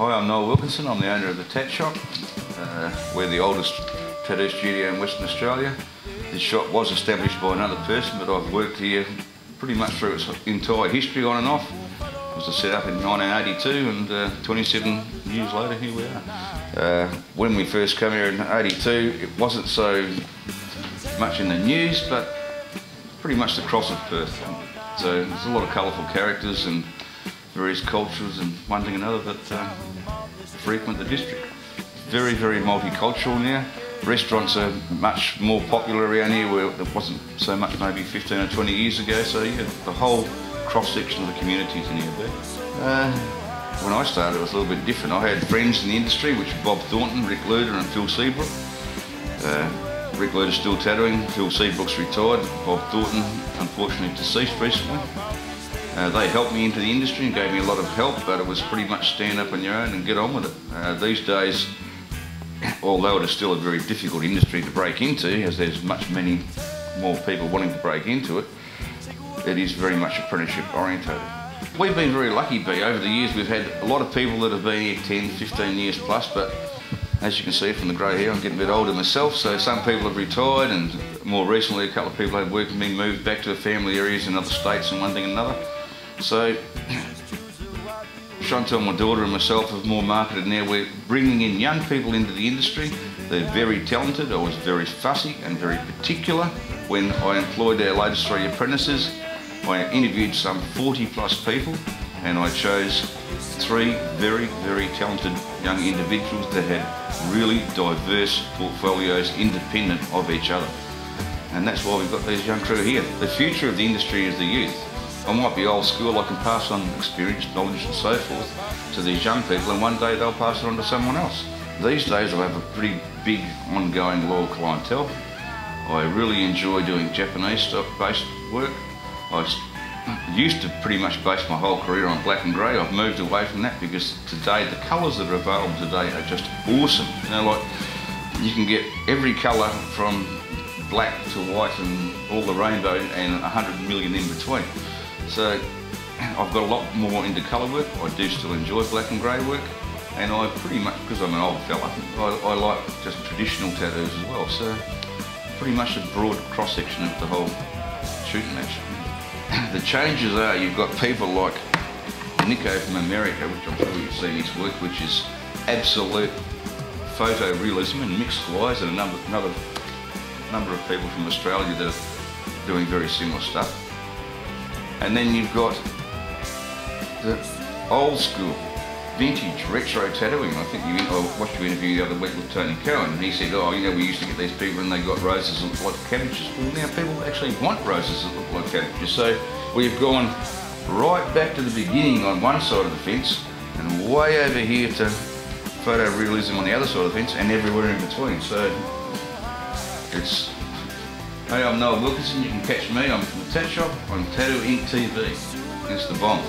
Hi, I'm Noel Wilkinson. I'm the owner of the Tatt shop. We're the oldest tattoo studio in Western Australia. This shop was established by another person, but I've worked here pretty much through its entire history on and off. It was set up in 1982 and 27 years later here we are. When we first came here in 82, it wasn't so much in the news, but pretty much the cross of Perth. So there's a lot of colourful characters and various cultures and one thing and another that frequent the district. Very, very multicultural now. Restaurants are much more popular around here where it wasn't so much maybe 15 or 20 years ago, so yeah, the whole cross-section of the communities in here. When I started it was a little bit different. I had friends in the industry, which were Bob Thornton, Rick Luder and Phil Seabrook. Rick Luder's still tattooing, Phil Seabrook's retired, Bob Thornton unfortunately deceased recently. They helped me into the industry and gave me a lot of help, but it was pretty much stand up on your own and get on with it. These days, although it is still a very difficult industry to break into, as there's many more people wanting to break into it, it is very much apprenticeship orientated. We've been very lucky, B. Over the years we've had a lot of people that have been here 10, 15 years plus, but as you can see from the grey hair, I'm getting a bit older myself, so some people have retired, and more recently a couple of people had worked with me, moved back to the family areas in other states and one thing and another. So Chantal, my daughter and myself have more marketed now. We're bringing in young people into the industry. They're very talented. I was very fussy and very particular when I employed our latest 3 apprentices. I interviewed some 40 plus people and I chose 3 very, very talented young individuals that had really diverse portfolios independent of each other. And that's why we've got these young crew here. The future of the industry is the youth. I might be old school, I can pass on experience, knowledge and so forth to these young people, and one day they'll pass it on to someone else. These days I have a pretty big ongoing loyal clientele. I really enjoy doing Japanese based work. I used to pretty much base my whole career on black and grey. I've moved away from that because today the colours that are available today are just awesome. You know, like you can get every colour from black to white and all the rainbow and 100 million in between. So I've got a lot more into colour work. I do still enjoy black and grey work, and I pretty much, because I'm an old fella, I like just traditional tattoos as well. So pretty much a broad cross section of the whole shooting match. The changes are you've got people like Nico from America, which I'm sure you've seen his work, which is absolute photorealism and mixed flies, and another number of people from Australia that are doing very similar stuff. And then you've got the old school, vintage, retro tattooing. I think I watched you interview the other week with Tony Cohen, and he said, oh, you know, we used to get these people and they got roses that look like cabbages. Well, now people actually want roses that look like cabbages. So we've gone right back to the beginning on one side of the fence and way over here to photorealism on the other side of the fence and everywhere in between. So it's... Hey, I'm Noel Wilkinson. You can catch me. I'm from the Tatt shop on Tattoo Inc. TV. It's the bomb.